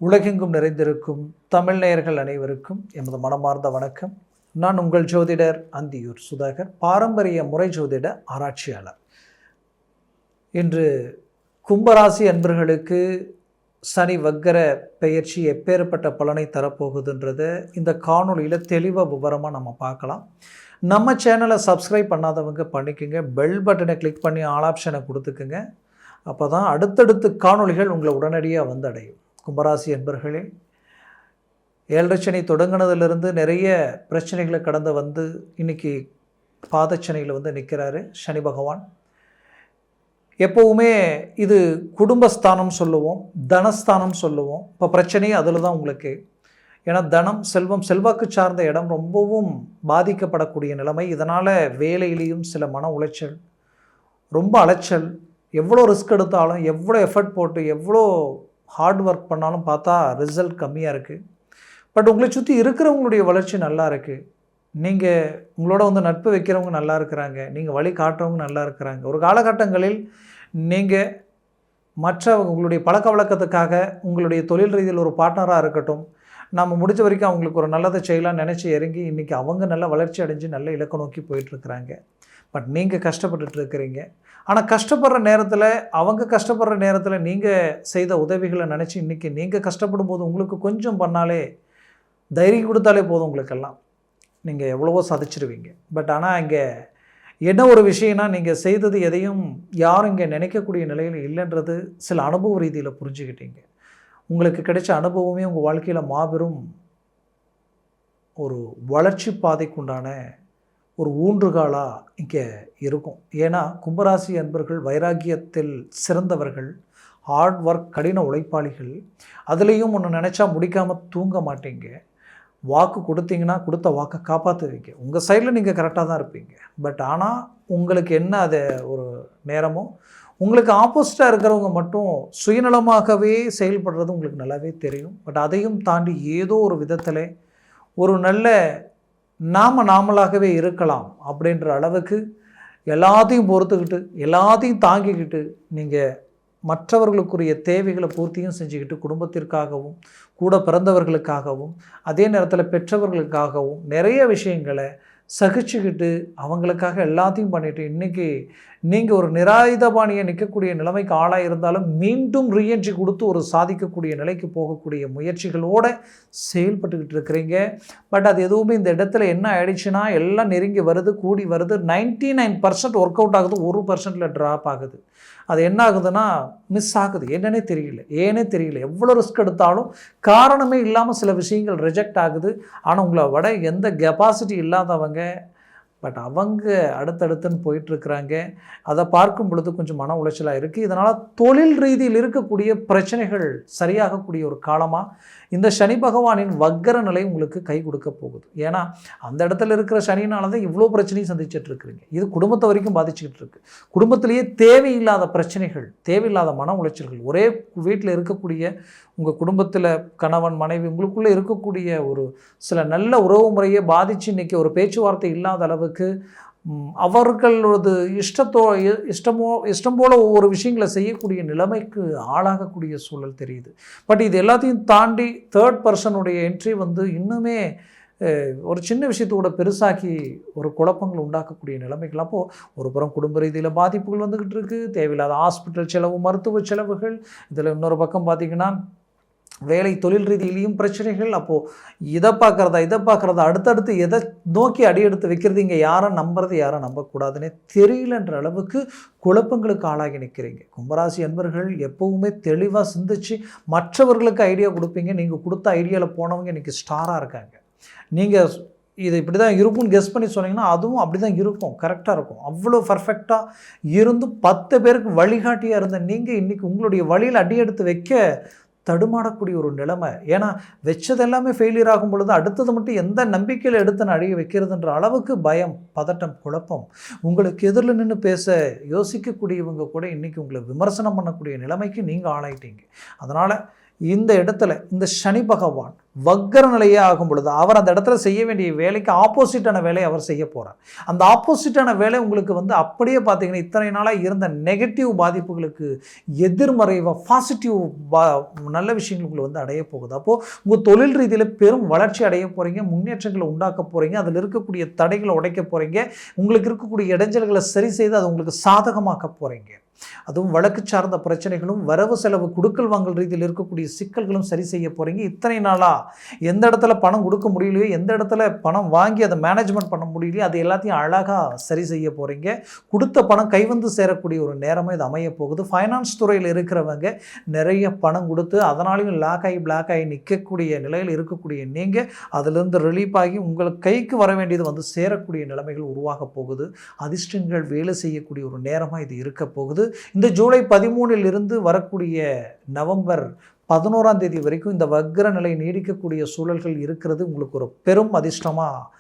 உலகெங்கும் நிறைந்திருக்கும் தமிழ் நேயர்கள் அனைவருக்கும் எமது மனமார்ந்த வணக்கம். நான் உங்கள் ஜோதிடர் அந்தியூர் சுதாகர், பாரம்பரிய முறை ஜோதிட ஆராய்ச்சியாளர். இன்று கும்பராசி அன்பர்களுக்கு சனி வக்கர பெயர்ச்சி எப்பேற்பட்ட பலனை தரப்போகுதுன்றதை இந்த காணொலியில் தெளிவாக விவரமாக நம்ம பார்க்கலாம். நம்ம சேனலை சப்ஸ்கிரைப் பண்ணாதவங்க பண்ணிக்கோங்க, பெல் பட்டனை கிளிக் பண்ணி ஆல் ஆப்ஷனை கொடுத்துக்குங்க. அப்போ தான் அடுத்தடுத்து காணொலிகள் உங்களை உடனடியாக வந்தடையும். கும்பராசி என்பர்களே, 7 சனி தொடங்கினதுலேருந்து நிறைய பிரச்சனைகளை கடந்து வந்து இன்றைக்கி பாதச்சனையில் நிற்கிறாரு சனி பகவான். எப்போவுமே இது குடும்பஸ்தானம் சொல்லுவோம், தனஸ்தானம் சொல்லுவோம். இப்போ பிரச்சனையே அதில் தான் உங்களுக்கு. ஏன்னா தனம், செல்வம், செல்வாக்கு சார்ந்த இடம் ரொம்பவும் பாதிக்கப்படக்கூடிய நிலைமை. இதனால் வேலையிலையும் சில மன உளைச்சல், ரொம்ப அலைச்சல். எவ்வளோ ரிஸ்க் எடுத்தாலும், எவ்வளோ எஃபர்ட் போட்டு, எவ்வளோ ஹார்ட் ஒர்க் பண்ணாலும் பார்த்தா ரிசல்ட் கம்மியாக இருக்குது. பட் உங்களை சுற்றி இருக்கிறவங்களுடைய வளர்ச்சி நல்லா இருக்குது. நீங்கள் உங்களோட நட்பு வைக்கிறவங்க நல்லா இருக்கிறாங்க, நீங்கள் வழி காட்டுறவங்க நல்லா இருக்கிறாங்க. ஒரு காலகட்டங்களில் நீங்கள் மற்றவங்க உங்களுடைய பழக்க வழக்கத்துக்காக உங்களுடைய தொழில் ரீதியில் ஒரு பார்ட்னராக இருக்கட்டும், நம்ம முடிஞ்ச வரைக்கும் அவங்களுக்கு ஒரு நல்லதை செய்யலாம்னு நினச்சி இறங்கி இன்றைக்கி அவங்க நல்ல வளர்ச்சி அடைஞ்சு நல்ல இலக்கை நோக்கி போயிட்டுருக்குறாங்க. பட் நீங்கள் கஷ்டப்பட்டுட்டு இருக்கிறீங்க. ஆனால் கஷ்டப்படுற நேரத்தில், அவங்க கஷ்டப்படுற நேரத்தில் நீங்கள் செய்த உதவிகளை நினச்சி இன்றைக்கி நீங்கள் கஷ்டப்படும் போது உங்களுக்கு கொஞ்சம் பண்ணாலே, தைரியம் கொடுத்தாலே போதும், உங்களுக்கெல்லாம் நீங்கள் எவ்வளவோ சாதிச்சிருவீங்க. பட் ஆனால் இங்கே என்ன ஒரு விஷயம்னா, நீங்கள் செய்தது எதையும் யாரும் இங்கே நினைக்கக்கூடிய நிலையில் இல்லைன்றது சில அனுபவ ரீதியில் புரிஞ்சுக்கிட்டீங்க. உங்களுக்கு கிடைச்ச அனுபவமே உங்கள் வாழ்க்கையில் மாபெரும் ஒரு வளர்ச்சி பாதைக்குண்டான ஒரு ஊன்றுகாலாக இங்கே இருக்கும். ஏன்னா கும்பராசி அன்பர்கள் வைராக்கியத்தில் சிறந்தவர்கள், ஹார்ட் ஒர்க், கடின உழைப்பாளிகள். அதுலேயும் ஒன்று நினச்சா முடிக்காமல் தூங்க மாட்டீங்க. வாக்கு கொடுத்தீங்கன்னா கொடுத்த வாக்கை காப்பாற்றுவீங்க. உங்கள் சைடில் நீங்கள் கரெக்டாக தான் இருப்பீங்க. பட் ஆனால் உங்களுக்கு என்ன அது ஒரு நேரமோ, உங்களுக்கு ஆப்போசிட்டாக இருக்கிறவங்க மட்டும் சுயநலமாகவே செயல்படுறது உங்களுக்கு நல்லாவே தெரியும். பட் அதையும் தாண்டி ஏதோ ஒரு விதத்தில் ஒரு நல்ல நாமளாகவே இருக்கலாம் அப்படின்ற அளவுக்கு எல்லாத்தையும் பொறுத்துக்கிட்டு, எல்லாத்தையும் தாங்கிக்கிட்டு, நீங்கள் மற்றவர்களுக்குரிய தேவைகளை பூர்த்தியும் செஞ்சுக்கிட்டு, குடும்பத்திற்காகவும் கூட பிறந்தவர்களுக்காகவும் அதே நேரத்தில் பெற்றவர்களுக்காகவும் நிறைய விஷயங்களை சகிச்சுக்கிட்டு அவங்களுக்காக எல்லாத்தையும் பண்ணிவிட்டு இன்றைக்கி நீங்கள் ஒரு நிராயுதபாணியை நிற்கக்கூடிய நிலைமைக்கு ஆளாக இருந்தாலும் மீண்டும் ரீஎன்ட்ரி கொடுத்து ஒரு சாதிக்கக்கூடிய நிலைக்கு போகக்கூடிய முயற்சிகளோடு செயல்பட்டுக்கிட்டு இருக்கிறீங்க. பட் அது எதுவுமே இந்த இடத்துல என்ன ஆயிடுச்சுன்னா, எல்லாம் நெருங்கி வருது, கூடி வருது. 99% ஒர்க் அவுட் ஆகுது, 1% ட்ராப் ஆகுது. அது என்ன ஆகுதுன்னா மிஸ் ஆகுது. ஏன்னே தெரியல. எவ்வளோ ரிஸ்க் எடுத்தாலும் காரணமே இல்லாமல் சில விஷயங்கள் ரிஜெக்ட் ஆகுது. ஆனால் உங்களை விட எந்த கெப்பாசிட்டி இல்லாதவங்க, பட் அவங்க அடுத்தடுத்துன்னு போயிட்டுருக்குறாங்க. அதை பார்க்கும் பொழுது கொஞ்சம் மன உளைச்சலாக இருக்குது. இதனால் தொழில் ரீதியில் இருக்கக்கூடிய பிரச்சனைகள் சரியாகக்கூடிய ஒரு காலமாக இந்த சனி பகவானின் வக்கர நிலை உங்களுக்கு கை கொடுக்க போகுது. ஏன்னா அந்த இடத்துல இருக்கிற சனினால தான் இவ்வளோ பிரச்சனையும் சந்திச்சிட்ருக்குறீங்க. இது குடும்பத்தை வரைக்கும் பாதிச்சுக்கிட்டு இருக்கு. குடும்பத்திலேயே தேவையில்லாத பிரச்சனைகள், தேவையில்லாத மன உளைச்சல்கள், ஒரே வீட்டில் இருக்கக்கூடிய உங்கள் குடும்பத்தில் கணவன் மனைவி உங்களுக்குள்ளே இருக்கக்கூடிய ஒரு சில நல்ல உறவு முறையை பாதித்து இன்றைக்கி ஒரு பேச்சுவார்த்தை இல்லாத அளவுக்கு அவர்களது இஷ்டம் போல் ஒவ்வொரு விஷயங்களை செய்யக்கூடிய நிலைமைக்கு ஆளாகக்கூடிய சூழல் தெரியுது. பட் இது எல்லாத்தையும் தாண்டி தேர்ட் பர்சனுடைய என்ட்ரி இன்னுமே ஒரு சின்ன விஷயத்தோட பெருசாக்கி ஒரு குழப்பங்கள் உண்டாக்கக்கூடிய நிலைமைகள். அப்போது ஒரு புறம் குடும்ப ரீதியில் பாதிப்புகள் வந்துக்கிட்டு இருக்குது, தேவையில்லாத ஹாஸ்பிட்டல் செலவு, மருத்துவ செலவுகள். இதில் இன்னொரு பக்கம் பார்த்திங்கன்னா வேலை தொழில் ரீதியிலையும் பிரச்சனைகள். அப்போது இதை பார்க்குறதா அடுத்தடுத்து எதை நோக்கி அடியெடுத்து வைக்கிறது, இங்கே யாரை நம்புறது யாரை நம்பக்கூடாதுன்னே தெரியலன்ற அளவுக்கு குழப்பங்களுக்கு ஆளாகி நிற்கிறீங்க. கும்பராசி அன்பர்கள் எப்போவுமே தெளிவாக சிந்திச்சு மற்றவர்களுக்கு ஐடியா கொடுப்பீங்க. நீங்கள் கொடுத்த ஐடியாவில் போனவங்க இன்றைக்கி ஸ்டாராக இருக்காங்க. நீங்கள் இது இப்படி தான் இருக்கும்னு கெஸ் பண்ணி சொன்னீங்கன்னா அதுவும் அப்படி தான் இருக்கும், கரெக்டாக இருக்கும். அவ்வளோ பர்ஃபெக்டாக இருந்தும் 10 பேருக்கு வழிகாட்டியாக இருந்த நீங்கள் இன்றைக்கி உங்களுடைய வழியில் அடியெடுத்து வைக்க தடுமாடக்கூடிய ஒரு நிலைமை. ஏன்னா வச்சது எல்லாமே ஃபெயிலியர் ஆகும் பொழுது அடுத்தது மட்டும் எந்த நம்பிக்கையில் எடுத்து அடிய வைக்கிறதுன்ற அளவுக்கு பயம், பதட்டம், குழப்பம். உங்களுக்கு எதிரில் நின்று பேச யோசிக்கக்கூடியவங்க கூட இன்றைக்கி உங்களை விமர்சனம் பண்ணக்கூடிய நிலைமைக்கு நீங்கள் ஆளாயிட்டீங்க. அதனால் இந்த இடத்துல இந்த சனி பகவான் வக்கர நிலையே ஆகும் பொழுது அவர் அந்த இடத்துல செய்ய வேண்டிய வேலைக்கு ஆப்போசிட்டான வேலையை அவர் செய்ய போகிறார். அந்த ஆப்போசிட்டான வேலை உங்களுக்கு வந்து அப்படியே பார்த்தீங்கன்னா இத்தனை நாளாக இருந்த நெகட்டிவ் பாதிப்புகளுக்கு எதிர்மறைவாக பாசிட்டிவ் நல்ல விஷயங்கள் உங்களை வந்து அடைய போகுது. அப்போது உங்கள் தொழில் ரீதியில் பெரும் வளர்ச்சி அடைய போகிறீங்க, முன்னேற்றங்களை உண்டாக்க போகிறீங்க, அதில் இருக்கக்கூடிய தடைகளை உடைக்க போகிறீங்க, உங்களுக்கு இருக்கக்கூடிய இடைஞ்சல்களை சரி செய்து அது உங்களுக்கு சாதகமாக்க போகிறீங்க. அதுவும் வழக்கு சார்ந்த பிரச்சனைகளும் வரவு செலவு கொடுக்கல் வாங்கல் ரீதியில் இருக்கக்கூடிய சிக்கல்களும் சரி செய்ய போகிறீங்க. இத்தனை நாளாக எந்த இடத்துல பணம் கொடுக்க முடியலையோ, எந்த இடத்துல பணம் வாங்கி அதை மேனேஜ்மெண்ட் பண்ண முடியலையோ அது எல்லாத்தையும் அழகாக சரி செய்ய போகிறீங்க. கொடுத்த பணம் கைவந்து சேரக்கூடிய ஒரு நேரமாக இது அமைய போகுது. ஃபைனான்ஸ் துறையில் இருக்கிறவங்க நிறைய பணம் கொடுத்து அதனாலையும் பிளாக் ஆகி நிற்கக்கூடிய நிலையில் இருக்கக்கூடிய நீங்கள் அதிலிருந்து ரிலீஃப் ஆகி உங்களுக்கு கைக்கு வர வேண்டியது வந்து சேரக்கூடிய நிலைமைகள் உருவாக போகுது. அதிர்ஷ்டங்கள் வேலை செய்யக்கூடிய ஒரு நேரமாக இது இருக்க போகுது. இந்த ஜூலை 13 வரக்கூடிய நவம்பர் 11 வரைக்கும் இந்த வக்ர நிலை நீடிக்கக்கூடிய சூழல்கள் இருக்கிறது உங்களுக்கு ஒரு பெரும் அதிர்ஷ்டமாக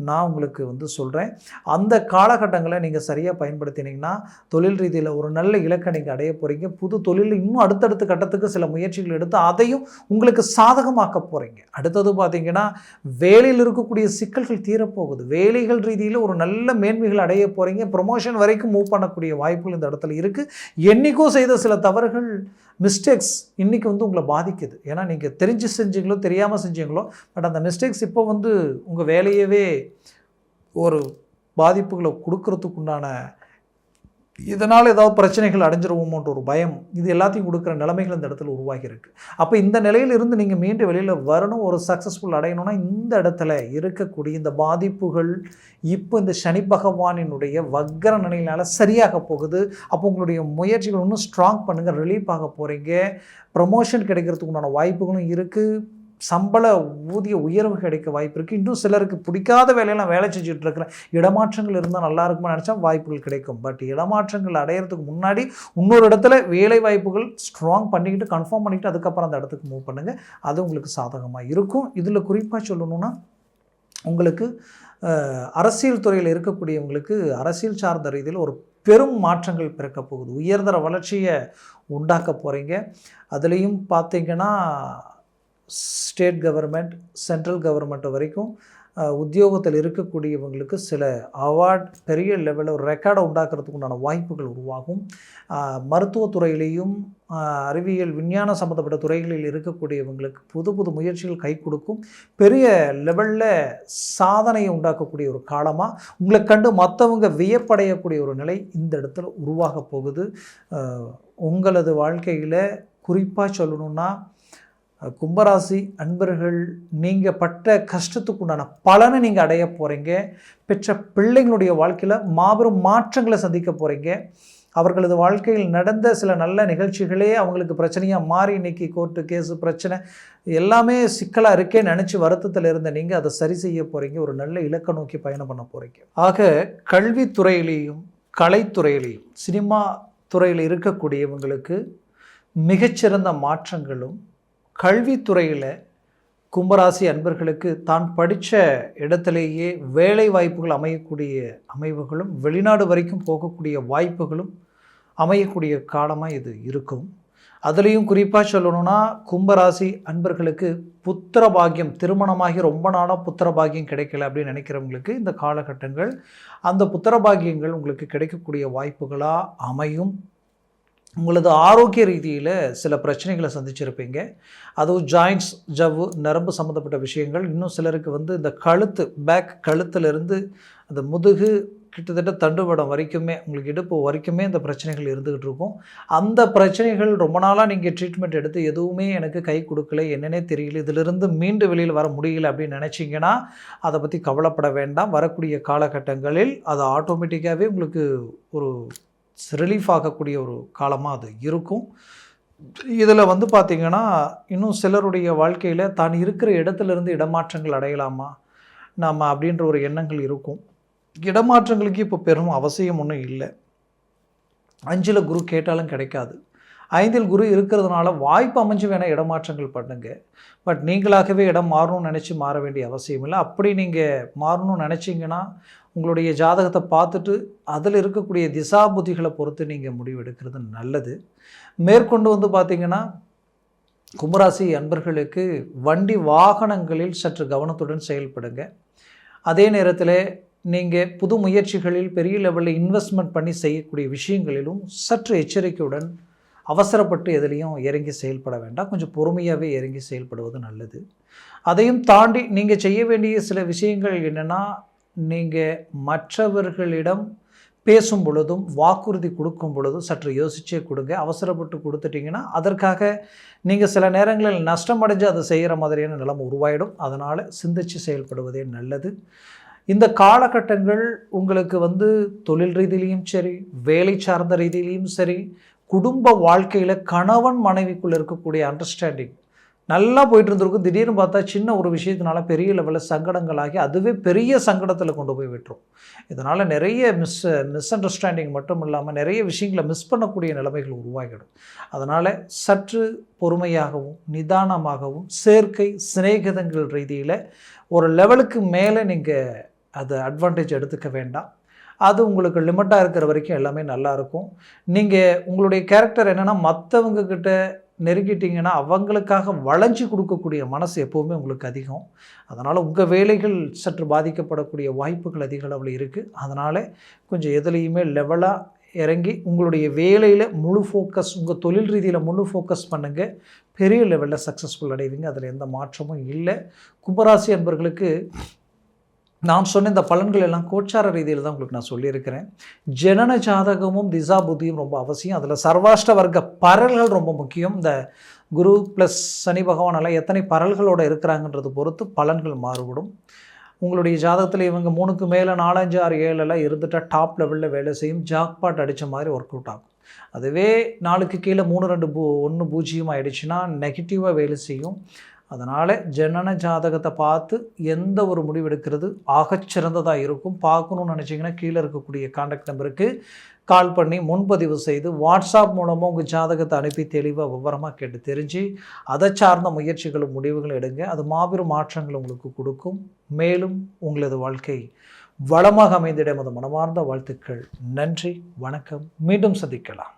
நான் உங்களுக்கு வந்து சொல்கிறேன். அந்த காலகட்டங்களை நீங்கள் சரியாக பயன்படுத்தினீங்கன்னா தொழில் ரீதியில் ஒரு நல்ல இலக்கை நீங்கள் அடைய போகிறீங்க. புது தொழிலில் இன்னும் அடுத்தடுத்த கட்டத்துக்கு சில முயற்சிகள் எடுத்து அதையும் உங்களுக்கு சாதகமாக்க போகிறீங்க. அடுத்தது பார்த்தீங்கன்னா வேலையில் இருக்கக்கூடிய சிக்கல்கள் தீரப்போகுது. வேலைகள் ரீதியில் ஒரு நல்ல மேன்மைகள் அடைய போகிறீங்க. ப்ரொமோஷன் வரைக்கும் மூவ் பண்ணக்கூடிய வாய்ப்புகள் இந்த இடத்துல இருக்குது. என்றைக்கோ செய்த சில தவறுகள் மிஸ்டேக்ஸ் இன்றைக்கி வந்து உங்களை பாதிக்குது. ஏன்னா நீங்கள் தெரிஞ்சு செஞ்சீங்களோ தெரியாமல் செஞ்சீங்களோ, பட் அந்த மிஸ்டேக்ஸ் இப்போ வந்து உங்கள் வேலையவே ஒரு பாதிப்புகளை கொடுக்கறதுக்குண்டான இதனால் ஏதாவது பிரச்சனைகள் அடைஞ்சிருவோமோன்ற ஒரு பயம் இது எல்லாத்தையும் கொடுக்குற நிலைமைகள் இந்த இடத்துல உருவாகியிருக்கு. அப்போ இந்த நிலையிலிருந்து நீங்கள் மீண்டும் வெளியில் வரணும், ஒரு சக்ஸஸ்ஃபுல் அடையணும்னா இந்த இடத்துல இருக்கக்கூடிய இந்த பாதிப்புகள் இப்போ இந்த சனி பகவானினுடைய வக்கர நிலையினால் சரியாக போகுது. அப்போ உங்களுடைய முயற்சிகள் இன்னும் ஸ்ட்ராங் பண்ணுங்கள், ரிலீஃப் ஆக போகிறீங்க. ப்ரமோஷன் கிடைக்கிறதுக்கு உண்டான வாய்ப்புகளும் இருக்குது. சம்பள ஊதிய உயர்வு கிடைக்க வாய்ப்பு இருக்குது. இன்னும் சிலருக்கு பிடிக்காத வேலையெல்லாம் வேலை செஞ்சுட்டு இருக்கிறேன், இடமாற்றங்கள் இருந்தால் நல்லா இருக்குமா நினச்சா வாய்ப்புகள் கிடைக்கும். பட் இடமாற்றங்கள் அடையிறதுக்கு முன்னாடி இன்னொரு இடத்துல வேலை வாய்ப்புகள் ஸ்ட்ராங் பண்ணிக்கிட்டு கன்ஃபார்ம் பண்ணிக்கிட்டு அதுக்கப்புறம் அந்த இடத்துக்கு மூவ் பண்ணுங்கள். அது உங்களுக்கு சாதகமாக இருக்கும். இதில் குறிப்பாக சொல்லணும்னா உங்களுக்கு அரசியல் துறையில் இருக்கக்கூடியவங்களுக்கு அரசியல் சார்ந்த ரீதியில் ஒரு பெரும் மாற்றங்கள் பிறக்க போகுது. உயர்தர வளர்ச்சியை உண்டாக்க போகிறீங்க. அதுலேயும் பார்த்தீங்கன்னா ஸ்டேட் கவர்மெண்ட், சென்ட்ரல் கவர்மெண்ட் வரைக்கும் உத்தியோகத்தில் இருக்கக்கூடியவங்களுக்கு சில அவார்ட் பெரிய லெவலில் ஒரு ரெக்கார்டை உண்டாக்குறதுக்கு உண்டான வாய்ப்புகள் உருவாகும். மருத்துவத்துறையிலையும் அறிவியல் விஞ்ஞான சம்மந்தப்பட்ட துறைகளில் இருக்கக்கூடியவங்களுக்கு புது புது முயற்சிகள் கை கொடுக்கும். பெரிய லெவலில் சாதனையை உண்டாக்கக்கூடிய ஒரு காலமாக உங்களை கண்டு மற்றவங்க வியப்படையக்கூடிய ஒரு நிலை இந்த இடத்துல உருவாக போகுது. உங்களது வாழ்க்கையில் குறிப்பாக சொல்லணுன்னா கும்பராசி அன்பர்கள் நீங்கள் பட்ட கஷ்டத்துக்கு உண்டான பலனை நீங்கள் அடைய போகிறீங்க. பெற்ற பிள்ளைங்களுடைய வாழ்க்கையில் மாபெரும் மாற்றங்களை சந்திக்க போகிறீங்க. அவர்களது வாழ்க்கையில் நடந்த சில நல்ல நிகழ்ச்சிகளே அவங்களுக்கு பிரச்சனையாக மாறி இன்றைக்கி கோர்ட்டு கேஸு பிரச்சனை எல்லாமே சிக்கலாக இருக்கேன்னு நினச்சி வருத்தத்தில் இருந்த நீங்கள் அதை சரி செய்ய போகிறீங்க. ஒரு நல்ல இலக்கை நோக்கி பயணம் பண்ண போகிறீங்க. ஆக கல்வித்துறையிலையும் கலைத்துறையிலையும் சினிமா துறையில் இருக்கக்கூடியவங்களுக்கு மிகச்சிறந்த மாற்றங்களும், கல்வித்துறையில் கும்பராசி அன்பர்களுக்கு தான் படித்த இடத்திலேயே வேலை வாய்ப்புகள் அமையக்கூடிய அமைவுகளும், வெளிநாடு வரைக்கும் போகக்கூடிய வாய்ப்புகளும் அமையக்கூடிய காலமாக இது இருக்கும். அதுலேயும் குறிப்பாக சொல்லணும்னா கும்பராசி அன்பர்களுக்கு புத்திர பாக்கியம், திருமணமாகி ரொம்ப நாளாக புத்திர பாக்கியம் கிடைக்கல அப்படின்னு நினைக்கிறவங்களுக்கு இந்த காலகட்டங்கள் அந்த புத்திர பாக்கியங்கள் உங்களுக்கு கிடைக்கக்கூடிய வாய்ப்புகளாக அமையும். உங்களது ஆரோக்கிய ரீதியில் சில பிரச்சனைகளை சந்திச்சிருப்பீங்க. அதுவும் ஜாயின்ட்ஸ், ஜவ்வு, நரம்பு சம்மந்தப்பட்ட விஷயங்கள். இன்னும் சிலருக்கு வந்து இந்த கழுத்து, பேக் கழுத்துலேருந்து அந்த முதுகு கிட்டத்தட்ட தண்டுவடம் வரைக்குமே, உங்களுக்கு இடுப்பு வரைக்குமே இந்த பிரச்சனைகள் இருந்துக்கிட்டு இருக்கும். அந்த பிரச்சனைகள் ரொம்ப நாளாக நீங்கள் ட்ரீட்மெண்ட் எடுத்து எதுவுமே எனக்கு கை கொடுக்கல, என்னன்னே தெரியல, இதிலிருந்து மீண்டு வெளியில் வர முடியல அப்படின்னு நினச்சிங்கன்னா அதை பற்றி கவலைப்பட வேண்டாம். வரக்கூடிய காலகட்டங்களில் அது ஆட்டோமேட்டிக்காகவே உங்களுக்கு ஒரு ரிலீஃப் ஆகக்கூடிய ஒரு காலமாக அது இருக்கும். இதில் வந்து பார்த்திங்கன்னா இன்னும் சிலருடைய வாழ்க்கையில் தான் இருக்கிற இடத்துலேருந்து இடமாற்றங்கள் அடையலாமா நாம் அப்படின்ற ஒரு எண்ணங்கள் இருக்கும். இடமாற்றங்களுக்கு இப்போ பெரும் அவசியம் ஒன்றும் இல்லை. 5ல் குரு கேட்டாலும் கிடைக்காது. 5ல் குரு இருக்கிறதுனால வாய்ப்பு அமைஞ்சு வேணால் இடமாற்றங்கள் பண்ணுங்க. பட் நீங்களாகவே இடம் மாறணும்னு நினச்சி மாற வேண்டிய அவசியம் இல்லை. அப்படி நீங்கள் மாறணும்னு நினச்சிங்கன்னா உங்களுடைய ஜாதகத்தை பார்த்துட்டு அதில் இருக்கக்கூடிய திசா புத்திகளை பொறுத்து நீங்கள் முடிவு எடுக்கிறது நல்லது. மேற்கொண்டு வந்து பார்த்திங்கன்னா கும்பராசி அன்பர்களுக்கு வண்டி வாகனங்களில் சற்று கவனத்துடன் செயல்படுங்க. அதே நேரத்தில் நீங்கள் புது முயற்சிகளில் பெரிய லெவலில் இன்வெஸ்ட்மெண்ட் பண்ணி செய்யக்கூடிய விஷயங்களிலும் சற்று எச்சரிக்கையுடன் அவசரப்பட்டு எதுலேயும் இறங்கி செயல்பட வேண்டாம். கொஞ்சம் பொறுமையாகவே இறங்கி செயல்படுவது நல்லது. அதையும் தாண்டி நீங்கள் செய்ய வேண்டிய சில விஷயங்கள் என்னென்னா, நீங்கள் மற்றவர்களிடம் பேசும் பொழுதும் வாக்குறுதி கொடுக்கும் பொழுதும் சற்று யோசிச்சே கொடுங்க. அவசரப்பட்டு கொடுத்துட்டிங்கன்னா அதற்காக நீங்கள் சில நேரங்களில் நஷ்டம் அடைஞ்சு அதை செய்கிற மாதிரியான நிலைமை உருவாயிடும். அதனால் சிந்தித்து செயல்படுவதே நல்லது. இந்த காலகட்டங்கள் உங்களுக்கு தொழில் ரீதியிலையும் சரி, வேலை சார்ந்த ரீதியிலையும் சரி, குடும்ப வாழ்க்கையில் கணவன் மனைவிக்குள்ளே இருக்கக்கூடிய அண்டர்ஸ்டாண்டிங் நல்லா போயிட்டு இருந்திருக்கும். திடீர்னு பார்த்தா சின்ன ஒரு விஷயத்தினால பெரிய லெவலில் சங்கடங்களாகி அதுவே பெரிய சங்கடத்தில் கொண்டு போய் விட்டுரும். இதனால் நிறைய மிஸ் அண்டர்ஸ்டாண்டிங் மட்டும் இல்லாமல் நிறைய விஷயங்களை மிஸ் பண்ணக்கூடிய நிலைமைகள் உருவாகிடும். அதனால் சற்று பொறுமையாகவும் நிதானமாகவும் சேர்க்கை சிநேகிதங்கள் ரீதியில் ஒரு லெவலுக்கு மேலே நீங்கள் அதை அட்வான்டேஜ் எடுத்துக்க வேண்டாம். அது உங்களுக்கு லிமிட்டாக இருக்கிற வரைக்கும் எல்லாமே நல்லாயிருக்கும். நீங்கள் உங்களுடைய கேரக்டர் என்னென்னா, மற்றவங்கக்கிட்ட நெருங்கிட்டிங்கன்னா அவங்களுக்காக வளைஞ்சி கொடுக்கக்கூடிய மனசு எப்போவுமே உங்களுக்கு அதிகம். அதனால் உங்கள் வேலைகள் சற்று பாதிக்கப்படக்கூடிய வாய்ப்புகள் அதிக அளவில் இருக்குது. அதனால் கொஞ்சம் எதுலேயுமே லெவலாக இறங்கி உங்களுடைய வேலையில் முழு ஃபோக்கஸ், உங்கள் தொழில் ரீதியில் முழு ஃபோக்கஸ் பண்ணுங்கள். பெரிய லெவலில் சக்ஸஸ்ஃபுல் அடைவீங்க. அதில் எந்த மாற்றமும் இல்லை. கும்பராசி அன்பர்களுக்கு நான் சொன்ன இந்த பலன்கள் எல்லாம் கோச்சார ரீதியில் தான் உங்களுக்கு நான் சொல்லியிருக்கிறேன். ஜனன ஜாதகமும் திசா புத்தியும் ரொம்ப அவசியம். அதில் சர்வாஷ்ட வர்க்க பரல்கள் ரொம்ப முக்கியம். இந்த குரு ப்ளஸ் சனி பகவானெல்லாம் எத்தனை பரல்களோடு இருக்கிறாங்கன்றது பொறுத்து பலன்கள் மாறுபடும். உங்களுடைய ஜாதகத்தில் இவங்க 3க்கு மேலே 4, 5, 6, 7 இருந்துட்டால் டாப் லெவலில் வேலை செய்யும். ஜாக்பாட் அடித்த மாதிரி ஒர்க் அவுட் ஆகும். அதுவே 4க்கு கீழே 3, 2, 1, 0 ஆகிடுச்சுன்னா நெகட்டிவாக வேலை செய்யும். அதனால் ஜனன ஜாதகத்தை பார்த்து எந்த ஒரு முடிவு எடுக்கிறது ஆகச்சிறந்ததாக இருக்கும். பார்க்கணுன்னு நினச்சிங்கன்னா கீழே இருக்கக்கூடிய கான்டாக்ட் நம்பருக்கு கால் பண்ணி முன்பதிவு செய்து வாட்ஸ்அப் மூலமாக உங்கள் ஜாதகத்தை அனுப்பி தெளிவாக விவரமாக கேட்டு தெரிஞ்சு அதை சார்ந்த முயற்சிகளும் முடிவுகளும் எடுங்க. அது மாபெரும் மாற்றங்கள் உங்களுக்கு கொடுக்கும். மேலும் உங்களது வாழ்க்கை வளமாக அமைந்திட மனமார்ந்த வாழ்த்துக்கள். நன்றி, வணக்கம். மீண்டும் சந்திக்கலாம்.